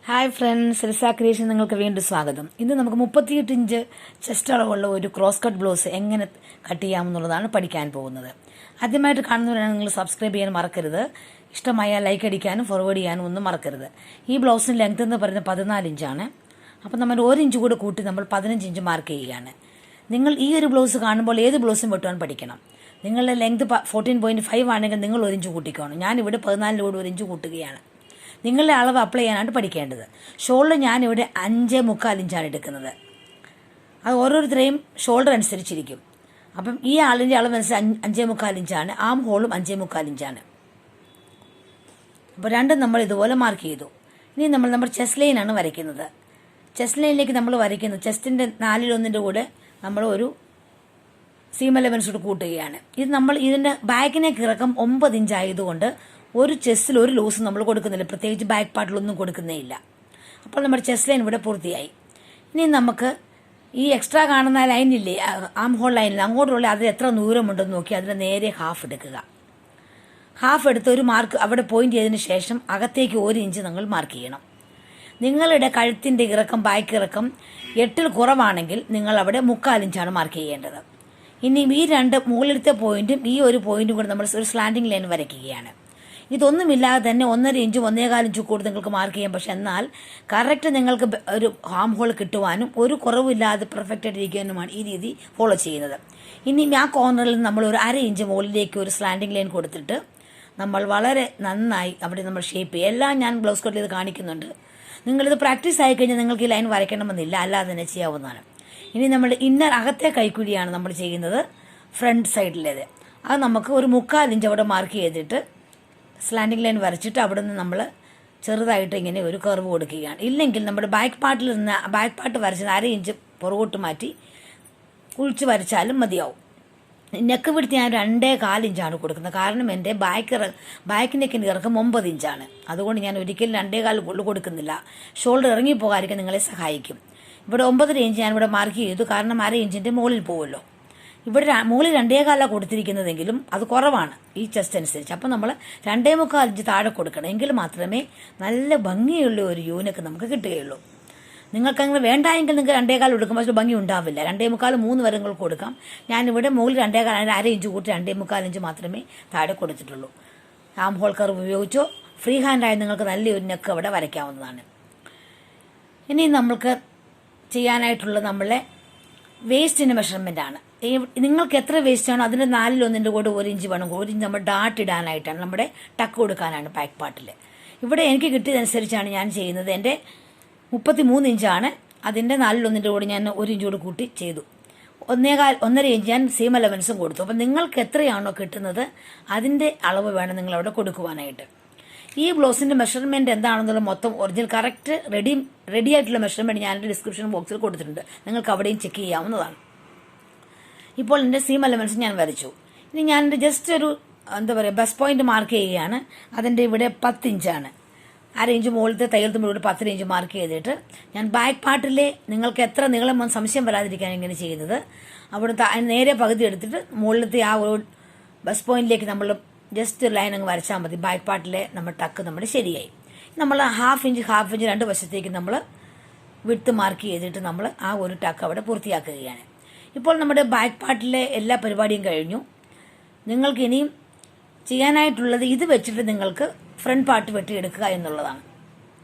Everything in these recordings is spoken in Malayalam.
ഹായ് ഫ്രണ്ട്സ്, റിസ ക്രിയേഷൻ നിങ്ങൾക്ക് വീണ്ടും സ്വാഗതം. ഇന്ന് നമുക്ക് 38 ഇഞ്ച് ചെസ്റ്റ് അളവുള്ള ഒരു ക്രോസ് കട്ട് ബ്ലൗസ് എങ്ങനെ കട്ട് ചെയ്യാമെന്നുള്ളതാണ് പഠിക്കാൻ പോകുന്നത്. ആദ്യമായിട്ട് കാണുന്നവരാണ് നിങ്ങൾ സബ്സ്ക്രൈബ് ചെയ്യാൻ മറക്കരുത്. ഇഷ്ടമായ ലൈക്ക് അടിക്കാനും ഫോർവേഡ് ചെയ്യാനും ഒന്നും മറക്കരുത്. ഈ ബ്ലൗസിന് ലെങ്ത് എന്ന് പറയുന്നത് 14 ഇഞ്ചാണ്. അപ്പോൾ നമ്മൾ 1 ഇഞ്ച് കൂടെ കൂട്ടി നമ്മൾ 15 ഇഞ്ച് മാർക്ക് ചെയ്യുകയാണ്. നിങ്ങൾ ഈ ഒരു ബ്ലൗസ് കാണുമ്പോൾ ഏത് ബ്ലൗസും വെട്ടുവാൻ പഠിക്കണം. നിങ്ങളുടെ ലെങ്ത് 14.5 ആണെങ്കിൽ നിങ്ങൾ 1 ഇഞ്ച് കൂട്ടിക്കണം. ഞാനിവിടെ 14 കൂടെ 1 ഇഞ്ച് കൂട്ടുകയാണ്. നിങ്ങളുടെ അളവ് അപ്ലൈ ചെയ്യാനാണ് പഠിക്കേണ്ടത്. ഷോൾഡർ ഞാനിവിടെ 5.25 ഇഞ്ചാണ് എടുക്കുന്നത്. അത് ഓരോരുത്തരെയും ഷോൾഡർ അനുസരിച്ചിരിക്കും. അപ്പം ഈ ആളിൻ്റെ അളവ് അനുസരിച്ച് 5.25 ഇഞ്ചാണ്. ആം ഹോളും 5.25 ഇഞ്ചാണ്. അപ്പോൾ രണ്ടും നമ്മൾ ഇതുപോലെ മാർക്ക് ചെയ്തു. ഇനി നമ്മൾ ചെസ്റ്റ് ലൈനാണ് വരയ്ക്കുന്നത്. ചെസ്റ്റ് ലൈനിലേക്ക് നമ്മൾ വരയ്ക്കുന്നത് ചെസ്റ്റിൻ്റെ 4/1 കൂടെ നമ്മൾ ഒരു സീം എലവൻസ് കൂട്ടുകയാണ്. ഇത് നമ്മൾ ഇതിൻ്റെ ബാക്കിനേക്ക് ഇറക്കം 9 ഇഞ്ച് ആയതുകൊണ്ട് ഒരു ചെസ്റ്റിൽ ഒരു ലൂസ് നമ്മൾ കൊടുക്കുന്നില്ല, പ്രത്യേകിച്ച് ബാക്ക് പാർട്ടിലൊന്നും കൊടുക്കുന്നേ ഇല്ല. അപ്പോൾ നമ്മുടെ ചെസ്റ്റ് ലൈൻ ഇവിടെ പൂർത്തിയായി. ഇനി നമുക്ക് ഈ എക്സ്ട്രാ കാണുന്ന ലൈനില്ലേ, ആം ഹോൾ ലൈനിൽ അങ്ങോട്ടുള്ള അതിൽ എത്ര ദൂരമുണ്ടെന്ന് നോക്കി അതിന് നേരെ ഹാഫ് എടുക്കുക. ഹാഫ് എടുത്ത് ഒരു മാർക്ക് അവിടെ പോയിന്റ് ചെയ്തതിന് ശേഷം അകത്തേക്ക് 1 ഇഞ്ച് നിങ്ങൾ മാർക്ക് ചെയ്യണം. നിങ്ങളുടെ കഴുത്തിൻ്റെ ഇറക്കം ബാക്ക് ഇറക്കം 8 കുറവാണെങ്കിൽ നിങ്ങൾ അവിടെ 3/4 ഇഞ്ചാണ് മാർക്ക് ചെയ്യേണ്ടത്. ഇനി ഈ രണ്ട് മുകളിലത്തെ പോയിന്റും ഈ ഒരു പോയിന്റും കൂടെ നമ്മൾ ഒരു സ്ലാൻഡിങ് ലൈൻ വരയ്ക്കുകയാണ്. ഇതൊന്നുമില്ലാതെ തന്നെ 1.5 ഇഞ്ച് 1.25 ഇഞ്ച് കൂടി നിങ്ങൾക്ക് മാർക്ക് ചെയ്യാം. പക്ഷെ എന്നാൽ കറക്റ്റ് നിങ്ങൾക്ക് ഒരു ഹാം ഹോൾ കിട്ടുവാനും ഒരു കുറവില്ലാതെ പെർഫെക്റ്റ് ആയിട്ട് ഇരിക്കാനുമാണ് ഈ രീതി ഫോളോ ചെയ്യുന്നത്. ഇനി ആ കോർണറിൽ നമ്മൾ ഒരു 1/2 ഇഞ്ച് മുകളിലേക്ക് ഒരു സ്ലാൻഡിങ് ലൈൻ കൊടുത്തിട്ട് നമ്മൾ വളരെ നന്നായി അവിടെ നമ്മൾ ഷേപ്പ് ചെയ്യും. എല്ലാം ഞാൻ ബ്ലൗസ് കട്ട് ചെയ്ത് കാണിക്കുന്നുണ്ട്. നിങ്ങളിത് പ്രാക്ടീസ് ആയി കഴിഞ്ഞാൽ നിങ്ങൾക്ക് ഈ ലൈൻ വരയ്ക്കണമെന്നില്ല, അല്ലാതെ തന്നെ ചെയ്യാവുന്നതാണ്. ഇനി നമ്മൾ ഇന്നർ അകത്തെ കൈക്കുഴിയാണ് നമ്മൾ ചെയ്യുന്നത്, ഫ്രണ്ട് സൈഡിലേത്. അത് നമുക്ക് ഒരു 3/4 ഇഞ്ച് അവിടെ മാർക്ക് ചെയ്തിട്ട് സ്ലാൻഡിങ് ലൈൻ വരച്ചിട്ട് അവിടെ നിന്ന് നമ്മൾ ചെറുതായിട്ട് ഇങ്ങനെ ഒരു കർവ് കൊടുക്കുകയാണ്. ഇല്ലെങ്കിൽ നമ്മുടെ ബാക്ക് പാർട്ട് വരച്ചത് 1/2 ഇഞ്ച് പുറകോട്ട് മാറ്റി കുഴിച്ച് വരച്ചാലും മതിയാവും. നെക്ക് പിടിച്ച് ഞാൻ 2.25 ഇഞ്ചാണ് കൊടുക്കുന്നത്. കാരണം എൻ്റെ ബാക്ക് നെക്കിൻ്റെ ഇറക്കം 9 ഇഞ്ചാണ്. അതുകൊണ്ട് ഞാൻ ഒരിക്കലും 2.25 കൊടുക്കുന്നില്ല. ഷോൾഡർ ഇറങ്ങിപ്പോകാതിരിക്കാൻ നിങ്ങളെ സഹായിക്കും. ഇവിടെ 9.5 ഇഞ്ച് ഞാനിവിടെ മാർക്ക് ചെയ്തു, കാരണം 1/2 ഇഞ്ചിൻ്റെ മുകളിൽ പോകുമല്ലോ. ഇവിടെ മുകളിൽ 2.25 കൊടുത്തിരിക്കുന്നതെങ്കിലും അത് കുറവാണ് ഈ ചെസ്റ്റ് അനുസരിച്ച്. അപ്പം നമ്മൾ 2.25 ഇഞ്ച് താഴെ കൊടുക്കണം. എങ്കിൽ മാത്രമേ നല്ല ഭംഗിയുള്ള ഒരു യൂണിക്ക് നമുക്ക് കിട്ടുകയുള്ളൂ. നിങ്ങൾക്കങ്ങനെ വേണ്ടായെങ്കിൽ നിങ്ങൾക്ക് 2.25 കൊടുക്കുമ്പോൾ പക്ഷേ ഭംഗി ഉണ്ടാവില്ല. 2.25 3 വരെ നിങ്ങൾക്ക് കൊടുക്കാം. ഞാനിവിടെ മുകളിൽ 2.25 1/2 ഇഞ്ച് കൂട്ടി 2.25 ഇഞ്ച് മാത്രമേ താഴെ കൊടുത്തിട്ടുള്ളൂ. ആം ഹോൾ കർവ് ഉപയോഗിച്ചോ ഫ്രീ ഹാൻഡായി നിങ്ങൾക്ക് നല്ലൊരു നെക്ക് അവിടെ വരയ്ക്കാവുന്നതാണ്. ഇനി നമ്മൾക്ക് ചെയ്യാനായിട്ടുള്ള നമ്മളെ വേസ്റ്റിൻ്റെ മെഷർമെൻ്റ് ആണ്. നിങ്ങൾക്ക് എത്ര വേസ്റ്റ് ആണോ അതിൻ്റെ 4/1 കൂടെ 1 ഇഞ്ച് വേണം. 1 ഇഞ്ച് നമ്മൾ ഡാട്ട് ഇടാനായിട്ടാണ്, നമ്മുടെ ടക്ക് കൊടുക്കാനാണ് ബാക്ക് പാർട്ടിൽ. ഇവിടെ എനിക്ക് കിട്ടിയതനുസരിച്ചാണ് ഞാൻ ചെയ്യുന്നത്. എൻ്റെ 33 ഇഞ്ചാണ്. അതിൻ്റെ 4/1 കൂടെ ഞാൻ 1 ഇഞ്ച് കൂടെ കൂട്ടി ചെയ്തു. 1.5 ഇഞ്ച് ഞാൻ സീം അലവൻസും കൊടുത്തു. അപ്പം നിങ്ങൾക്ക് എത്രയാണോ കിട്ടുന്നത് അതിൻ്റെ അളവ് വേണം നിങ്ങളവിടെ കൊടുക്കുവാനായിട്ട്. ഈ ബ്ലൗസിൻ്റെ മെഷർമെൻറ്റ് എന്താണെന്നുള്ള മൊത്തം ഒറിജിനൽ കറക്റ്റ് റെഡി ആയിട്ടുള്ള മെഷർമെൻറ്റ് ഞാൻ എൻ്റെ ഡിസ്ക്രിപ്ഷൻ ബോക്സിൽ കൊടുത്തിട്ടുണ്ട്. നിങ്ങൾക്ക് അവിടെയും ചെക്ക് ചെയ്യാവുന്നതാണ്. ഇപ്പോൾ എൻ്റെ സീം എലമെൻറ്റ്സ് ഞാൻ വരച്ചു. ഇനി ഞാൻ എൻ്റെ ജസ്റ്റ് ഒരു ബസ് പോയിന്റ് മാർക്ക് ചെയ്യുകയാണ്. അതിൻ്റെ ഇവിടെ 10 ഇഞ്ചാണ്. 1/2 ഇഞ്ച് മുകളിലത്തെ തയ്യൽത്തുമ്പോൾ ഇവിടെ 10 ഇഞ്ച് മാർക്ക് ചെയ്തിട്ട് ഞാൻ ബാക്ക് പാർട്ടിലെ നിങ്ങൾക്ക് എത്ര നീളം സംശയം വരാതിരിക്കാൻ ഇങ്ങനെ ചെയ്യുന്നത്, അവിടുത്തെ നേരെ പകുതി എടുത്തിട്ട് മുകളിലത്തെ ആ ഒരു ബസ് പോയിന്റിലേക്ക് നമ്മൾ ജസ്റ്റ് ഒരു ലൈൻ അങ്ങ് വരച്ചാൽ മതി. ബാക്ക് പാർട്ടിലെ നമ്മൾ ടക്ക് നമ്മുടെ ശരിയായി. നമ്മൾ ഹാഫ് ഇഞ്ച് 2 വശത്തേക്ക് നമ്മൾ വിഡ്ത്ത് മാർക്ക് ചെയ്തിട്ട് നമ്മൾ ആ ഒരു ടക്ക് അവിടെ പൂർത്തിയാക്കുകയാണ്. ഇപ്പോൾ നമ്മുടെ ബാക്ക് പാർട്ടിലെ എല്ലാ പരിപാടിയും കഴിഞ്ഞു. നിങ്ങൾക്ക് ഇനിയും ചെയ്യാനായിട്ടുള്ളത് ഇത് വെച്ചിട്ട് നിങ്ങൾക്ക് ഫ്രണ്ട് പാർട്ട് വെട്ടിയെടുക്കുക എന്നുള്ളതാണ്.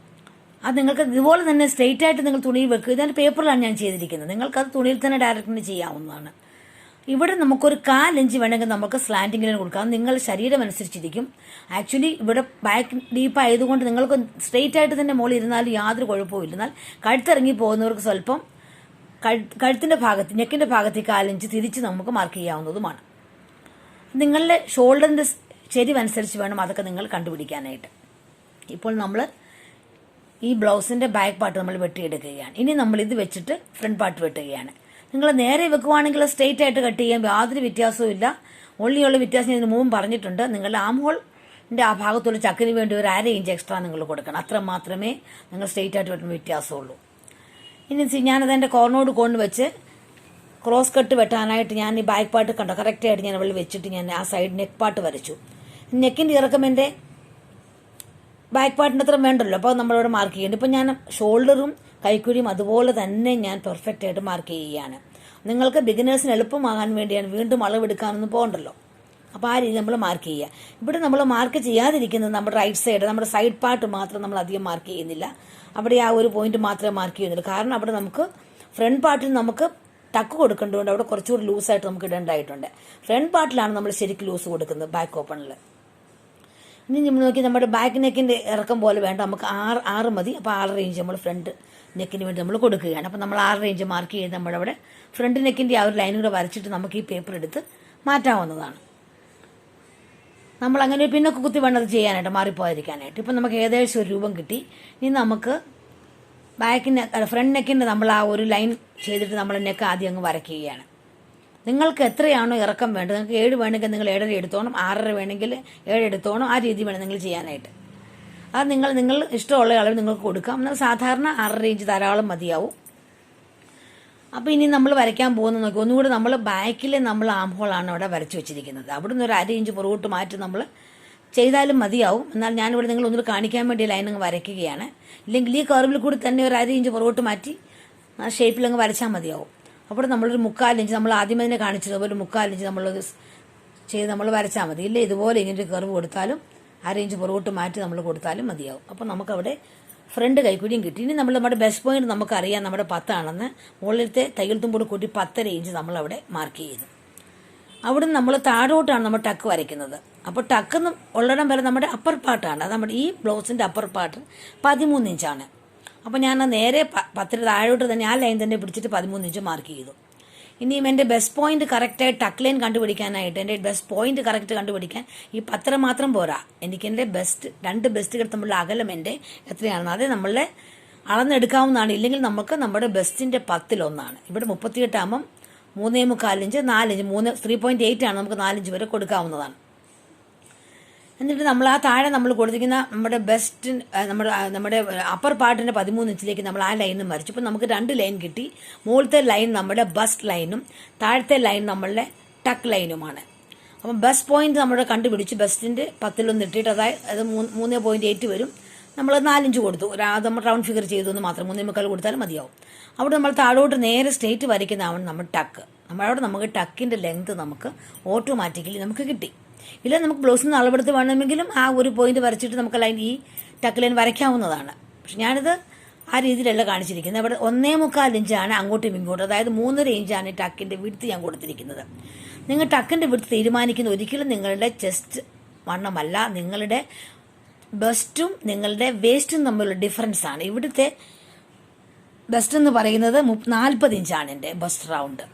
അത് നിങ്ങൾക്ക് ഇതുപോലെ തന്നെ സ്ട്രെയിറ്റ് ആയിട്ട് നിങ്ങൾ തുണിയിൽ വെക്കുക. ഇതിൻ്റെ പേപ്പറിലാണ് ഞാൻ ചെയ്തിരിക്കുന്നത്. നിങ്ങൾക്കത് തുണിയിൽ തന്നെ ഡയറക്റ്റ് ചെയ്യാവുന്നതാണ്. ഇവിടെ നമുക്കൊരു 1/4 ഇഞ്ച് വേണമെങ്കിൽ നമുക്ക് സ്ലാൻഡിംഗ് ലൈൻ കൊടുക്കാം. നിങ്ങൾ ശരീരം അനുസരിച്ചിരിക്കും. ആക്ച്വലി ഇവിടെ ബാക്ക് ഡീപ്പ് ആയതുകൊണ്ട് നിങ്ങൾക്ക് സ്ട്രെയിറ്റ് ആയിട്ട് തന്നെ മുകളിൽ ഇരുന്നാലും യാതൊരു കുഴപ്പവും ഇല്ല. എന്നാൽ കഴുത്തിറങ്ങി പോകുന്നവർക്ക് സ്വല്പം കഴുത്തിൻ്റെ ഭാഗത്ത് നെക്കിൻ്റെ ഭാഗത്ത് 1/4 ഇഞ്ച് തിരിച്ച് നമുക്ക് മാർക്ക് ചെയ്യാവുന്നതുമാണ്. നിങ്ങളുടെ ഷോൾഡറിൻ്റെ ചെരിവനുസരിച്ച് വേണം അതൊക്കെ നിങ്ങൾ കണ്ടുപിടിക്കാനായിട്ട്. ഇപ്പോൾ നമ്മൾ ഈ ബ്ലൗസിൻ്റെ ബാക്ക് പാർട്ട് നമ്മൾ വെട്ടിയെടുക്കുകയാണ്. ഇനി നമ്മൾ ഇത് വെച്ചിട്ട് ഫ്രണ്ട് പാർട്ട് വെട്ടുകയാണ്. നിങ്ങൾ നേരെ വെക്കുവാണെങ്കിൽ സ്ട്രെയിറ്റ് ആയിട്ട് കട്ട് ചെയ്യാൻ യാതൊരു വ്യത്യാസവും ഇല്ല. ഉള്ള വ്യത്യാസം ഇതിന് മുമ്പ് പറഞ്ഞിട്ടുണ്ട്. നിങ്ങളുടെ ആം ഹോളിൻ്റെ ആ ഭാഗത്തുള്ള ചക്കിന് വേണ്ടി ഒരു 1/2 ഇഞ്ച് എക്സ്ട്രാ നിങ്ങൾ കൊടുക്കണം. അത്ര മാത്രമേ നിങ്ങൾ സ്ട്രെയിറ്റ് ആയിട്ട് വെട്ടുമ്പോൾ വ്യത്യാസമുള്ളൂ. ഇനി ഞാനതെൻ്റെ കോർണോട് കൊണ്ട് വെച്ച് ക്രോസ് കട്ട് വെട്ടാനായിട്ട് ഞാൻ ഈ ബാക്ക് പാർട്ട് കണ്ടോ കറക്റ്റായിട്ട് ഞാൻ അവിടെ വെച്ചിട്ട് ഞാൻ ആ സൈഡ് നെക്ക് പാർട്ട് വരച്ചു. നെക്കിൻ്റെ ഇറക്കം എൻ്റെ ബാക്ക് പാർട്ടിന് അത്ര വേണ്ടല്ലോ, അപ്പോൾ നമ്മളിവിടെ മാർക്ക് ചെയ്യുന്നുണ്ട്. ഇപ്പം ഞാൻ ഷോൾഡറും കൈക്കുഴിയും അതുപോലെ തന്നെ ഞാൻ പെർഫെക്റ്റ് ആയിട്ട് മാർക്ക് ചെയ്യുകയാണ്. നിങ്ങൾക്ക് ബിഗിനേഴ്സിന് എളുപ്പമാകാൻ വേണ്ടിയാണ്, വീണ്ടും അളവെടുക്കാനൊന്നും പോകണ്ടല്ലോ. അപ്പോൾ ആ രീതി നമ്മൾ മാർക്ക് ചെയ്യുക. ഇവിടെ നമ്മൾ മാർക്ക് ചെയ്യാതിരിക്കുന്നത് നമ്മുടെ റൈറ്റ് സൈഡ്, നമ്മുടെ സൈഡ് പാർട്ട് മാത്രം നമ്മൾ അധികം മാർക്ക് ചെയ്യുന്നില്ല. അവിടെ ആ ഒരു പോയിന്റ് മാത്രമേ മാർക്ക് ചെയ്യുന്നുള്ളൂ. കാരണം അവിടെ നമുക്ക് ഫ്രണ്ട് പാർട്ടിൽ നമുക്ക് ടക്ക് കൊടുക്കേണ്ടതുകൊണ്ട് അവിടെ കുറച്ചുകൂടി ലൂസായിട്ട് നമുക്ക് ഇടേണ്ടതായിട്ടുണ്ട്. ഫ്രണ്ട് പാർട്ടിലാണ് നമ്മൾ ശരിക്കും ലൂസ് കൊടുക്കുന്നത് ബാക്ക് ഓപ്പണിൽ. ഇനി നമ്മൾ നോക്കി നമ്മുടെ ബാക്ക് നെക്കിൻ്റെ ഇറക്കം പോലെ വേണ്ട, നമുക്ക് 6 മതി. അപ്പോൾ 6 റേഞ്ച് നമ്മൾ ഫ്രണ്ട് നെക്കിന് വേണ്ടി നമ്മൾ കൊടുക്കുകയാണ്. അപ്പോൾ നമ്മൾ 6 റേഞ്ച് മാർക്ക് ചെയ്ത് നമ്മുടെ അവിടെ ഫ്രണ്ട് നെക്കിൻ്റെ ആ ഒരു ലൈൻ കൂടെ വരച്ചിട്ട് നമുക്ക് ഈ പേപ്പർ എടുത്ത് മാറ്റാവുന്നതാണ്. നമ്മൾ അങ്ങനെ പിന്നൊക്കെ കുത്തി വേണം അത് ചെയ്യാനായിട്ട്, മാറിപ്പോയിരിക്കാനായിട്ട്. ഇപ്പം നമുക്ക് ഏകദേശം ഒരു രൂപം കിട്ടി. ഇനി നമുക്ക് ഫ്രണ്ട് നെക്കിൻ്റെ നമ്മൾ ആ ഒരു ലൈൻ ചെയ്തിട്ട് നമ്മൾ നെക്ക് ആദ്യം അങ്ങ് വരയ്ക്കുകയാണ്. നിങ്ങൾക്ക് എത്രയാണോ ഇറക്കം വേണ്ടത്, നിങ്ങൾക്ക് 7 വേണമെങ്കിൽ നിങ്ങൾ 7.5 എടുത്തോണം, 6.5 വേണമെങ്കിൽ 7 എടുത്തോണം. ആ രീതി വേണം നിങ്ങൾ ചെയ്യാനായിട്ട്. അത് നിങ്ങൾ ഇഷ്ടമുള്ള അളവ് നിങ്ങൾക്ക് കൊടുക്കാം. എന്നാൽ സാധാരണ 6 റേഞ്ച് ധാരാളം മതിയാവും. അപ്പോൾ ഇനി നമ്മൾ വരയ്ക്കാൻ പോകുന്നത് നോക്കി, ഒന്നുകൂടി നമ്മൾ ബാക്കിൽ നമ്മൾ ആം ഹോളാണ് അവിടെ വരച്ചു വെച്ചിരിക്കുന്നത്. അവിടെ നിന്ന് ഒരു 1/2 ഇഞ്ച് പുറകോട്ട് മാറ്റി നമ്മൾ ചെയ്താലും മതിയാവും. എന്നാൽ ഞാനിവിടെ നിങ്ങൾ ഒന്നുകൂടി കാണിക്കാൻ വേണ്ടി ലൈൻ അങ്ങ് വരയ്ക്കുകയാണ്. ഇല്ലെങ്കിൽ ഈ കർവിൽ കൂടി തന്നെ ഒരു 1/2 ഇഞ്ച് പുറകോട്ട് മാറ്റി ആ ഷേപ്പിൽ അങ്ങ് വരച്ചാൽ മതിയാവും. അപ്പോൾ നമ്മളൊരു 3/4 ഇഞ്ച്, നമ്മൾ ആദ്യം തന്നെ കാണിച്ചതുപോലെ ഒരു 3/4 ഇഞ്ച് നമ്മളത് ചെയ്ത് നമ്മൾ വരച്ചാൽ മതി. ഇല്ല ഇതുപോലെ ഇങ്ങനെ കർവ് കൊടുത്താലും 1/2 ഇഞ്ച് പുറകോട്ട് മാറ്റി നമ്മൾ കൊടുത്താലും മതിയാവും. അപ്പോൾ നമുക്കവിടെ ഫ്രണ്ട് കൈക്കുഴിയും കിട്ടി. ഇനി നമ്മുടെ ബെസ്റ്റ് പോയിന്റ് നമുക്കറിയാം നമ്മുടെ 10 ആണെന്ന്. മുകളിലത്തെ തയ്യൽ തുമ്പോട് കൂട്ടി 10.5 ഇഞ്ച് നമ്മളവിടെ മാർക്ക് ചെയ്തു. അവിടെ നിന്ന് നമ്മൾ താഴോട്ടാണ് നമ്മൾ ടക്ക് വരയ്ക്കുന്നത്. അപ്പോൾ ടക്ക് ഉള്ളിടം വരെ നമ്മുടെ അപ്പർ പാർട്ടാണ്, അത് നമ്മുടെ ഈ ബ്ലൗസിൻ്റെ അപ്പർ പാർട്ട് 13 ഇഞ്ചാണ്. അപ്പോൾ ഞാൻ നേരെ 10 താഴോട്ട് തന്നെ ആ ലൈൻ തന്നെ പിടിച്ചിട്ട് 13 ഇഞ്ച് മാർക്ക് ചെയ്തു. ഇനിയും എൻ്റെ ബെസ്റ്റ് പോയിന്റ് കറക്റ്റായി ടക്ക് ലൈൻ കണ്ടുപിടിക്കാനായിട്ട്, എൻ്റെ ബെസ്റ്റ് പോയിന്റ് കറക്റ്റ് കണ്ടുപിടിക്കാൻ ഈ 10 മാത്രം പോരാ. എനിക്ക് എൻ്റെ രണ്ട് ബെസ്റ്റ് തമ്മിലുള്ള അകലം എൻ്റെ എത്രയാണെന്ന് അത് നമ്മളെ അളന്നെടുക്കാവുന്നതാണ്. ഇല്ലെങ്കിൽ നമുക്ക് നമ്മുടെ ബെസ്റ്റിൻ്റെ 10-1. ഇവിടെ 38 ആകുമ്പം 3.25 ഇഞ്ച് 4 ഇഞ്ച് 3.8 ആണ്, നമുക്ക് 4 ഇഞ്ച് വരെ കൊടുക്കാവുന്നതാണ്. എന്നിട്ട് നമ്മൾ ആ താഴെ നമ്മൾ കൊടുത്തിരിക്കുന്ന നമ്മുടെ ബെസ്റ്റ് നമ്മുടെ അപ്പർ പാർട്ടിൻ്റെ 13 ഇഞ്ചിലേക്ക് നമ്മൾ ആ ലൈനും വരച്ചു. ഇപ്പോൾ നമുക്ക് 2 ലൈൻ കിട്ടി. മുകളിലത്തെ ലൈൻ നമ്മുടെ ബസ്റ്റ് ലൈനും താഴത്തെ ലൈൻ നമ്മളുടെ ടക്ക് ലൈനുമാണ്. അപ്പം ബസ്റ്റ് പോയിന്റ് നമ്മൾ കണ്ടുപിടിച്ച് ബസ്റ്റിൻ്റെ 10-1 ഇട്ടിട്ട് അതായത് 3.8 വരും. നമ്മൾ 4 ഇഞ്ച് കൊടുത്തു. നമ്മൾ റൗണ്ട് ഫിഗർ ചെയ്തു എന്ന് മാത്രം, 3.25 കൊടുത്താലും മതിയാവും. അവിടെ നമ്മൾ താഴോട്ട് നേരെ സ്ട്രേറ്റ് വരയ്ക്കുന്നതാണ് നമ്മൾ ടക്ക്. നമ്മളവിടെ നമുക്ക് ടക്കിൻ്റെ ലെങ്ത് നമുക്ക് ഓട്ടോമാറ്റിക്കലി നമുക്ക് കിട്ടി. ഇല്ല നമുക്ക് ബ്ലൗസിൽ നിന്ന് അളവെടുത്ത് വേണമെങ്കിലും ആ ഒരു പോയിന്റ് വരച്ചിട്ട് നമുക്ക് ലൈൻ ഈ ടക്ക് ലൈൻ വരയ്ക്കാവുന്നതാണ്. പക്ഷെ ഞാനിത് ആ രീതിയിലല്ല കാണിച്ചിരിക്കുന്നത്. അവിടെ 1.25 ഇഞ്ചാണ് അങ്ങോട്ടും ഇങ്ങോട്ടും, അതായത് 3.5 ഇഞ്ചാണ് ഈ ടക്കിൻ്റെ വിഡ്ത്ത് ഞാൻ കൊടുത്തിരിക്കുന്നത്. നിങ്ങൾ ടക്കിൻ്റെ വിഡ്ത്ത് തീരുമാനിക്കുന്ന ഒരിക്കലും നിങ്ങളുടെ ചെസ്റ്റ് വണ്ണമല്ല, നിങ്ങളുടെ ബസ്റ്റും നിങ്ങളുടെ വേസ്റ്റും തമ്മിലുള്ള ഡിഫറൻസ് ആണ്. ഇവിടുത്തെ ബസ്റ്റ് എന്ന് പറയുന്നത് 40 ഇഞ്ചാണ് എൻ്റെ ബസ്റ്റ് റൗണ്ട്.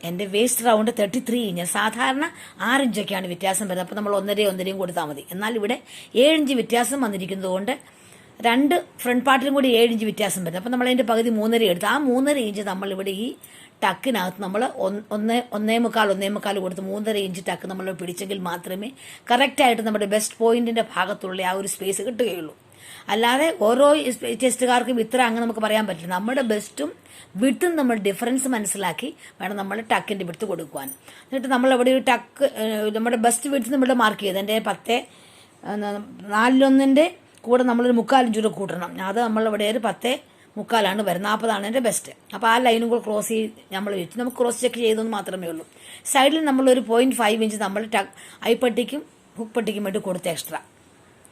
എൻ്റെ വേസ്റ്റ് റൗണ്ട് 33 ഇഞ്ച്. സാധാരണ 6 ഇഞ്ചൊക്കെയാണ് വ്യത്യാസം വരുന്നത്. അപ്പോൾ നമ്മൾ 1.5 കൊടുത്താൽ മതി. എന്നാൽ ഇവിടെ 7 ഇഞ്ച് വ്യത്യാസം വന്നിരിക്കുന്നത് കൊണ്ട് 2 ഫ്രണ്ട് പാർട്ടിലും കൂടി 7 ഇഞ്ച് വ്യത്യാസം വരുന്നത്. അപ്പോൾ നമ്മൾ അതിൻ്റെ പകുതി 3.5 എടുത്ത് ആ 3.5 ഇഞ്ച് നമ്മളിവിടെ ഈ ടക്കിനകത്ത് നമ്മൾ 1.25 കൊടുത്ത് 3.5 ഇഞ്ച് ടക്ക് നമ്മൾ പിടിച്ചെങ്കിൽ മാത്രമേ കറക്റ്റായിട്ട് നമ്മുടെ ബെസ്റ്റ് പോയിന്റിൻ്റെ ഭാഗത്തുള്ള ആ ഒരു സ്പേസ് കിട്ടുകയുള്ളൂ. അല്ലാതെ ഓരോ ചെസ്റ്റുകാർക്കും ഇത്ര അങ്ങനെ നമുക്ക് പറയാൻ പറ്റില്ല. നമ്മുടെ ബെസ്റ്റും വിട്ടും നമ്മൾ ഡിഫറൻസ് മനസ്സിലാക്കി വേണം നമ്മൾ ടക്കിൻ്റെ വിടുത്ത് കൊടുക്കുവാൻ. എന്നിട്ട് നമ്മളവിടെ ഒരു ടക്ക് നമ്മുടെ ബെസ്റ്റ് വിടുത്ത് നമ്മളുടെ മാർക്ക് ചെയ്ത് എൻ്റെ 4.1 കൂടെ നമ്മളൊരു 3/4 ഇഞ്ച് കൂടെ കൂട്ടണം. അത് നമ്മളിവിടെ ഒരു 10.25 വരുന്നത്. 40 എൻ്റെ ബെസ്റ്റ്. അപ്പോൾ ആ ലൈനും കൂടെ ക്രോസ് ചെയ്ത് നമ്മൾ വെച്ച് നമുക്ക് ക്രോസ് ചെക്ക് ചെയ്തെന്ന് മാത്രമേ ഉള്ളൂ. സൈഡിൽ നമ്മളൊരു 0.5 ഇഞ്ച് നമ്മൾ ഐപ്പട്ടിക്കും ഹുക്ക് പട്ടിക്കും വേണ്ടി കൊടുത്ത് എക്സ്ട്രാ.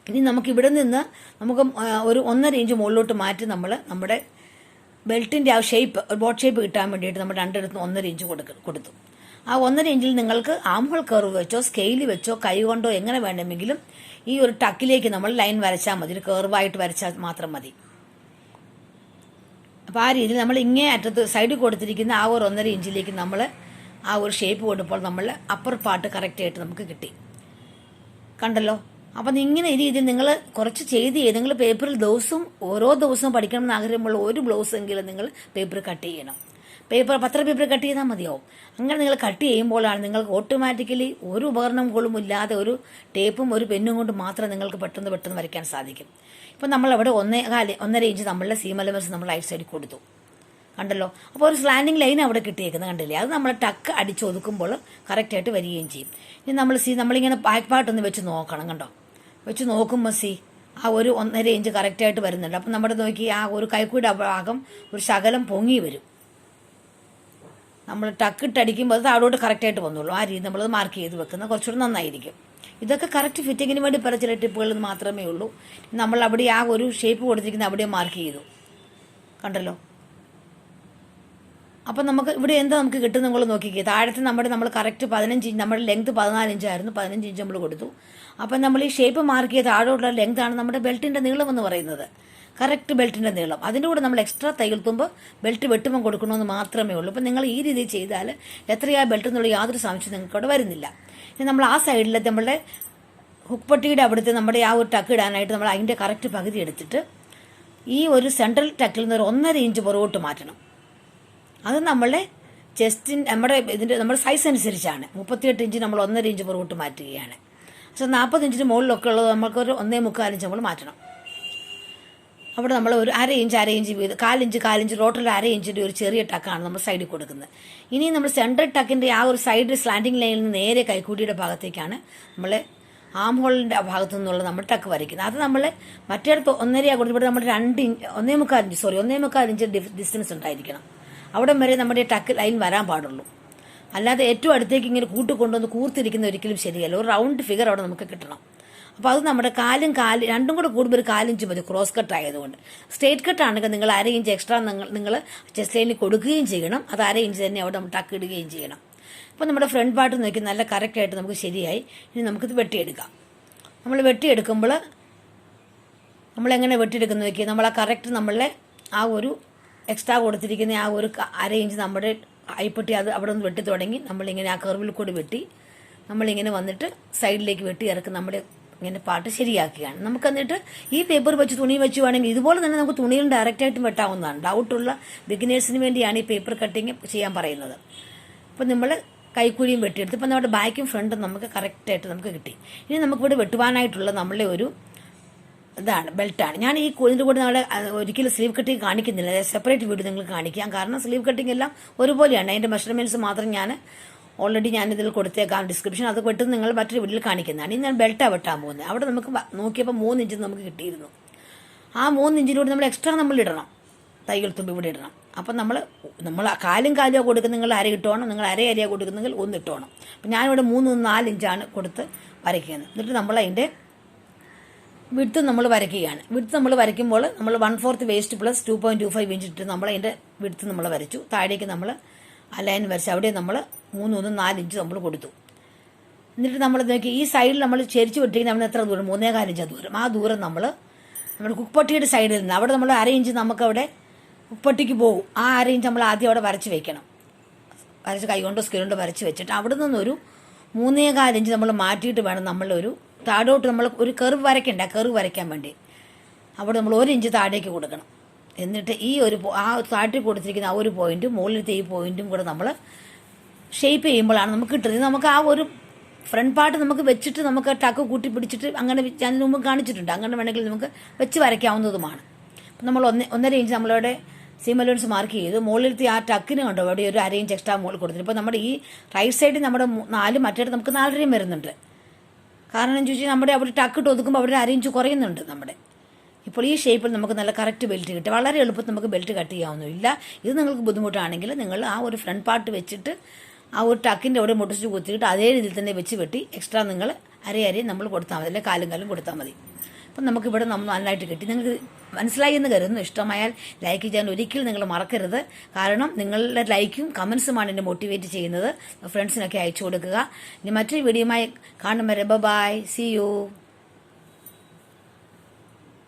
ഇനി നമുക്കിവിടെ നിന്ന് നമുക്ക് ഒരു 1.5 ഇഞ്ച് മുകളിലോട്ട് മാറ്റി നമ്മൾ നമ്മുടെ ബെൽറ്റിൻ്റെ ആ ഷേപ്പ് ബോട്ട് ഷേപ്പ് കിട്ടാൻ വേണ്ടിയിട്ട് നമ്മൾ 2 1.5 ഇഞ്ച് കൊടുത്തു. ആ 1.5 ഇഞ്ചിൽ നിങ്ങൾക്ക് ആംഹോൾ കർവ് വെച്ചോ സ്കെയിൽ വെച്ചോ കൈ കൊണ്ടോ എങ്ങനെ വേണമെങ്കിലും ഈ ഒരു ടക്കിലേക്ക് നമ്മൾ ലൈൻ വരച്ചാൽ മതി. ഒരു കർവായിട്ട് വരച്ചാൽ മാത്രം മതി. അപ്പോൾ ആ രീതിയിൽ നമ്മൾ ഇങ്ങേ അറ്റത്ത് സൈഡിൽ കൊടുത്തിരിക്കുന്ന ആ ഒരു 1.5 ഇഞ്ചിലേക്ക് നമ്മൾ ആ ഒരു ഷേപ്പ് കൊടുപ്പോൾ നമ്മൾ അപ്പർ പാർട്ട് കറക്റ്റായിട്ട് നമുക്ക് കിട്ടി. കണ്ടല്ലോ. അപ്പം ഇങ്ങനെ ഈ രീതിയിൽ നിങ്ങൾ കുറച്ച് ചെയ്ത് നിങ്ങൾ പേപ്പറിൽ ഓരോ ദിവസവും പഠിക്കണമെന്ന് ആഗ്രഹമുള്ള ഒരു ബ്ലൗസ് എങ്കിലും നിങ്ങൾ പേപ്പർ കട്ട് ചെയ്യണം. പത്ര പേപ്പർ കട്ട് ചെയ്താൽ മതിയാവും. അങ്ങനെ നിങ്ങൾ കട്ട് ചെയ്യുമ്പോഴാണ് നിങ്ങൾക്ക് ഓട്ടോമാറ്റിക്കലി ഒരു ഉപകരണങ്ങളും ഇല്ലാതെ ഒരു ടേപ്പും ഒരു പെന്നും കൊണ്ട് മാത്രം നിങ്ങൾക്ക് പെട്ടെന്ന് വരയ്ക്കാൻ സാധിക്കും. ഇപ്പം നമ്മളവിടെ 1.5 ഇഞ്ച് നമ്മളുടെ സീം എലമെന്റ്സ് നമ്മൾ റൈറ്റ് സൈഡിൽ കൊടുത്തു. കണ്ടല്ലോ. അപ്പോൾ ഒരു സ്ലാൻഡിങ് ലൈൻ അവിടെ കിട്ടിയേക്കുന്നത് കണ്ടില്ലേ. അത് നമ്മൾ ടക്ക് അടിച്ചൊതുക്കുമ്പോൾ കറക്റ്റായിട്ട് വരികയും ചെയ്യും. ഇനി നമ്മളിങ്ങനെ ബാക്ക് പാർട്ട് ഒന്ന് വെച്ച് നോക്കണം. കണ്ടോ, വെച്ച് നോക്കുമ്പോൾ ആ ഒരു 1.5 ഇഞ്ച് കറക്റ്റായിട്ട് വരുന്നുണ്ട്. അപ്പം നമ്മുടെ നോക്കി ആ ഒരു കൈക്കൂടെ ഭാഗം ഒരു ശകലം പൊങ്ങി വരും. നമ്മൾ ടക്കിട്ടടിക്കുമ്പോൾ അത് താഴോട്ട് കറക്റ്റായിട്ട് വന്നുള്ളൂ. ആ രീതി നമ്മളത് മാർക്ക് ചെയ്ത് വെക്കുന്നത് കുറച്ചുകൂടി നന്നായിരിക്കും. ഇതൊക്കെ കറക്റ്റ് ഫിറ്റിങ്ങിന് വേണ്ടി പല ചില ടിപ്പുകൾ മാത്രമേ ഉള്ളൂ. നമ്മൾ അവിടെ ആ ഒരു ഷേപ്പ് കൊടുത്തിരിക്കുന്ന അവിടെ മാർക്ക് ചെയ്തു കണ്ടല്ലോ. അപ്പം നമുക്ക് ഇവിടെ എന്താ നമുക്ക് കിട്ടും നിങ്ങൾ നോക്കിക്കേ. താഴത്തെ നമ്മൾ കറക്റ്റ് 15 ഇഞ്ച്, നമ്മുടെ ലെങ്ത് 14 ഇഞ്ചായിരുന്നു, 15 ഇഞ്ച് നമ്മൾ കൊടുത്തു. അപ്പം നമ്മൾ ഈ ഷേപ്പ് മാർക്ക് ചെയ്ത് താഴോട്ടുള്ള ലെങ്താണ് നമ്മുടെ ബെൽറ്റിൻ്റെ നീളം എന്ന് പറയുന്നത്. കറക്റ്റ് ബെൽറ്റിൻ്റെ നീളം. അതിൻ്റെ കൂടെ നമ്മൾ എക്സ്ട്രാ തയ്യൽ തുമ്പ് ബെൽറ്റ് വെട്ടുമ്പോൾ കൊടുക്കണമെന്ന് മാത്രമേ ഉള്ളൂ. അപ്പം നിങ്ങൾ ഈ രീതിയിൽ ചെയ്താൽ എത്രയാ ബെൽറ്റ് എന്നുള്ള യാതൊരു സംശയം നിങ്ങൾക്ക് അവിടെ വരുന്നില്ല. ഇനി നമ്മൾ ആ സൈഡിൽ നമ്മളുടെ ഹുക്ക് പട്ടിയുടെ അവിടുത്തെ നമ്മുടെ ആ ഒരു ടക്ക് ഇടാനായിട്ട് നമ്മൾ അതിൻ്റെ കറക്റ്റ് പകുതി എടുത്തിട്ട് ഈ ഒരു സെൻട്രൽ ടക്കിൽ നിന്ന് ഒരു 1.5 ഇഞ്ച് പുറകോട്ട് മാറ്റണം. അത് നമ്മളുടെ നമ്മുടെ സൈസ് അനുസരിച്ചാണ്. 38 ഇഞ്ച് നമ്മൾ 1.5 ഇഞ്ച് പുറകോട്ട് മാറ്റുകയാണ്. പക്ഷേ 40 ഇഞ്ചിന് മുകളിലൊക്കെ ഉള്ളത് നമുക്കൊരു 1.25 ഇഞ്ച് നമ്മൾ മാറ്റണം. അവിടെ നമ്മൾ ഒരു 1/2 ഇഞ്ച് വീതം 4 ഇഞ്ച് ടോട്ടൽ 1/2 ഇഞ്ചിൻ്റെ ഒരു ചെറിയ ടക്കാണ് നമ്മൾ സൈഡിൽ കൊടുക്കുന്നത്. ഇനി നമ്മൾ സെൻട്രൽ ടക്കിൻ്റെ ആ ഒരു സൈഡ് സ്ലാൻഡിങ് ലൈനിൽ നിന്ന് നേരെ കൈക്കൂടിയുടെ ഭാഗത്തേക്കാണ് നമ്മൾ ആം ഹോളിൻ്റെ ഭാഗത്തു നിന്നുള്ള നമ്മൾ ടക്ക് വരയ്ക്കുന്നത്. അത് നമ്മൾ മറ്റേടത്ത് 1.5 കൊടുത്തിട്ട് നമ്മൾ 1.25 ഇഞ്ച് ഡിസ്റ്റൻസ് ഉണ്ടായിരിക്കണം. അവിടം വരെ നമ്മുടെ ടക്ക് ലൈൻ വരാൻ പാടുള്ളൂ. അല്ലാതെ ഏറ്റവും അടുത്തേക്ക് ഇങ്ങനെ കൂട്ടുകൊണ്ടുവന്ന് കൂർത്തിരിക്കുന്ന ഒരിക്കലും ശരിയല്ല. ഒരു റൗണ്ട് ഫിഗർ അവിടെ നമുക്ക് കിട്ടണം. അപ്പോൾ അത് നമ്മുടെ രണ്ടും കൂടെ കൂടുമ്പോൾ ഒരു 4 ഇഞ്ച് മതി, ക്രോസ് കട്ട് ആയതുകൊണ്ട്. സ്ട്രേറ്റ് കട്ട് ആണെങ്കിൽ നിങ്ങൾ 1/2 ഇഞ്ച് എക്സ്ട്രാ നിങ്ങൾ ചെസ്റ്റ് ലൈനിൽ കൊടുക്കുകയും ചെയ്യണം. അത് 1/2 ഇഞ്ച് തന്നെ അവിടെ നമ്മൾ ടക്ക് ഇടുകയും ചെയ്യണം. അപ്പോൾ നമ്മുടെ ഫ്രണ്ട് പാർട്ട് നോക്കി നല്ല കറക്റ്റായിട്ട് നമുക്ക് ശരിയായി. ഇനി നമുക്കിത് വെട്ടിയെടുക്കാം. നമ്മൾ വെട്ടിയെടുക്കുമ്പോൾ നമ്മളെങ്ങനെ വെട്ടിയെടുക്കുന്ന നോക്കി നമ്മൾ ആ കറക്റ്റ് നമ്മളെ ആ ഒരു എക്സ്ട്രാ കൊടുത്തിരിക്കുന്ന ആ ഒരു 1/2 ഇഞ്ച് നമ്മുടെ അയിപ്പട്ടി അത് അവിടെ നിന്ന് വെട്ടി തുടങ്ങി നമ്മളിങ്ങനെ ആ കർവിൽ കൂടി വെട്ടി നമ്മളിങ്ങനെ വന്നിട്ട് സൈഡിലേക്ക് വെട്ടി ഇറക്കി നമ്മുടെ ഇങ്ങനെ പാട്ട് ശരിയാക്കുകയാണ്. നമുക്ക് എന്നിട്ട് ഈ പേപ്പർ വെച്ച് തുണി വെച്ച് വേണമെങ്കിൽ ഇതുപോലെ തന്നെ നമുക്ക് തുണിയിൽ ഡയറക്റ്റായിട്ടും വെട്ടാവുന്നതാണ്. ഡൗട്ടുള്ള ബിഗിനേഴ്സിന് വേണ്ടിയാണ് ഈ പേപ്പർ കട്ടിങ് ചെയ്യാൻ പറയുന്നത്. അപ്പം നമ്മൾ കൈക്കുഴിയും വെട്ടിയെടുത്ത് ഇപ്പം നമ്മുടെ ബാക്കും ഫ്രണ്ടും നമുക്ക് കറക്റ്റായിട്ട് നമുക്ക് കിട്ടി. ഇനി നമുക്കിവിടെ വെട്ടുവാനായിട്ടുള്ള നമ്മളെ ഒരു ഇതാണ് ബെൽറ്റാണ്. ഞാൻ ഈ ഇതിൻ്റെ കൂടെ നമ്മളെ ഒരിക്കലും സ്ലീവ് കട്ടിങ് കാണിക്കുന്നില്ല. സെപ്പറേറ്റ് വീഡിയോ നിങ്ങൾ കാണിക്കാം. കാരണം സ്ലീവ് കട്ടിങ് എല്ലാം ഒരുപോലെയാണ്. അതിൻ്റെ മെഷർമെൻറ്റ്സ് മാത്രം ഓൾറെഡി ഞാനിതിൽ കൊടുത്തേക്കാം ഡിസ്ക്രിപ്ഷൻ. അത് വെട്ടുന്ന നിങ്ങൾ മറ്റൊരു വീഡിയോയിൽ കാണിക്കുന്നതാണ്. ഇനി ഞാൻ ബെൽറ്റാണ് വെട്ടാൻ പോകുന്നത്. അവിടെ നമുക്ക് നോക്കിയപ്പോൾ 3 ഇഞ്ച് നമുക്ക് കിട്ടിയിരുന്നു. ആ 3 ഇഞ്ചിലൂടെ നമ്മൾ എക്സ്ട്രാ നമ്മൾ ഇടണം, തയ്യൽ തുമ്പ് ഇവിടെ ഇടണം. അപ്പം നമ്മൾ കാലും കൊടുക്കുന്ന നിങ്ങൾ 1/2 ഇട്ടോണം, നിങ്ങൾ 1/2 കൊടുക്കുന്നെങ്കിൽ 1 ഇട്ടോണം. അപ്പം ഞാനിവിടെ 3-4 ഇഞ്ചാണ് കൊടുത്ത് വരയ്ക്കുന്നത്. എന്നിട്ട് നമ്മൾ അതിൻ്റെ വിഡ്ത്ത് നമ്മൾ വരയ്ക്കുകയാണ്. വിഡ്ത്ത് നമ്മൾ വരയ്ക്കുമ്പോൾ നമ്മൾ 1/4 വേസ്റ്റ് പ്ലസ് 2.25 ഇഞ്ച് ഇട്ട് നമ്മൾ അതിൻ്റെ വിഡ്ത്ത് നമ്മൾ വരച്ചു. താഴേക്ക് നമ്മൾ ആ ലൈൻ വരച്ച് അവിടെ നമ്മൾ 3-4 ഇഞ്ച് നമ്മൾ കൊടുത്തു. എന്നിട്ട് നമ്മൾ നോക്കി ഈ സൈഡിൽ നമ്മൾ ചെരിച്ച് വെട്ടിക്കുന്ന നമ്മൾ എത്ര ദൂരം, 3.25 ഇഞ്ച് ദൂരം. ആ ദൂരം നമ്മൾ നമ്മുടെ കുക്ക്പട്ടിയുടെ സൈഡിൽ നിന്ന് അവിടെ നമ്മൾ 1/2 ഇഞ്ച് നമുക്കവിടെ കുക്ക്പട്ടിക്ക് പോകും. ആ 1/2 ഇഞ്ച് നമ്മൾ ആദ്യം അവിടെ വരച്ച് വെക്കണം. വരച്ച് കൈകൊണ്ടോ സ്കെയിലുകൊണ്ടോ വരച്ച് വെച്ചിട്ട് അവിടെ നിന്നൊരു 3.25 ഇഞ്ച് നമ്മൾ മാറ്റിയിട്ട് വേണം നമ്മളൊരു താഴോട്ട് നമ്മൾ ഒരു കർവ് വരയ്ക്കണ്ട. കർവ് വരയ്ക്കാൻ വേണ്ടി അവിടെ നമ്മൾ 1 ഇഞ്ച് താഴേക്ക് കൊടുക്കണം. എന്നിട്ട് ഈ ഒരു ആ താഴേക്ക് കൊടുത്തിരിക്കുന്ന ആ ഒരു പോയിന്റും മുകളിലത്തെ ഈ പോയിന്റും കൂടെ നമ്മൾ ഷേപ്പ് ചെയ്യുമ്പോഴാണ് നമുക്ക് കിട്ടുന്നത്. നമുക്ക് ആ ഒരു ഫ്രണ്ട് പാർട്ട് നമുക്ക് വെച്ചിട്ട് നമുക്ക് ടക്ക് കൂട്ടി പിടിച്ചിട്ട് അങ്ങനെ ഞാൻ മുമ്പ് കാണിച്ചിട്ടുണ്ട്. അങ്ങനെ വേണമെങ്കിൽ നമുക്ക് വെച്ച് വരയ്ക്കാവുന്നതുമാണ്. അപ്പം നമ്മൾ 1.5 ഇഞ്ച് നമ്മളവിടെ സീം അലവൻസ് മാർക്ക് ചെയ്തു. മുകളിലത്തെ ആ ടക്കിന് കണ്ടോ അവിടെ ഒരു 1/2 ഇഞ്ച് എക്സ്ട്രാ മുകളിൽ കൊടുത്തിട്ട്. ഇപ്പോൾ നമ്മുടെ ഈ റൈറ്റ് സൈഡിൽ നമ്മുടെ 4 മറ്റേ നമുക്ക് 4.5 വരുന്നുണ്ട്. കാരണം എന്ന് ചോദിച്ചാൽ നമ്മുടെ അവിടെ ടക്കിട്ട് ഒതുക്കുമ്പോൾ അവിടെ 1/2 ഇഞ്ച് കുറയുന്നുണ്ട് നമ്മുടെ. ഇപ്പോൾ ഈ ഷേപ്പിൽ നമുക്ക് നല്ല കറക്റ്റ് ബെൽറ്റ് കിട്ടും. വളരെ എളുപ്പത്തിൽ നമുക്ക് ബെൽറ്റ് കട്ട് ചെയ്യാവുന്നില്ല. ഇത് നിങ്ങൾക്ക് ബുദ്ധിമുട്ടാണെങ്കിൽ നിങ്ങൾ ആ ഒരു ഫ്രണ്ട് പാർട്ട് വെച്ചിട്ട് ആ ഒരു ടക്കിൻ്റെ അവിടെ മുട്ടിച്ച് കുത്തിയിട്ട് അതേ രീതിയിൽ തന്നെ വെച്ച് വെട്ടി എക്സ്ട്രാ നിങ്ങൾ 1/2 നമ്മൾ കൊടുത്താൽ മതി, അല്ലെങ്കിൽ കാലും കൊടുത്താൽ മതി. അപ്പം നമുക്കിവിടെ നമ്മൾ നന്നായിട്ട് കിട്ടി. നിങ്ങൾക്ക് മനസ്സിലായി എന്ന് കരുതുന്നു. ഇഷ്ടമായാൽ ലൈക്ക് ചെയ്യാൻ ഒരിക്കലും നിങ്ങൾ മറക്കരുത്. കാരണം നിങ്ങളുടെ ലൈക്കും കമൻസുമാണ് എന്നെ മോട്ടിവേറ്റ് ചെയ്യുന്നത്. ഫ്രണ്ട്സിനൊക്കെ അയച്ചു കൊടുക്കുക. ഇനി മറ്റൊരു വീഡിയോയുമായി കാണും വരെ ബൈ, സീ യു.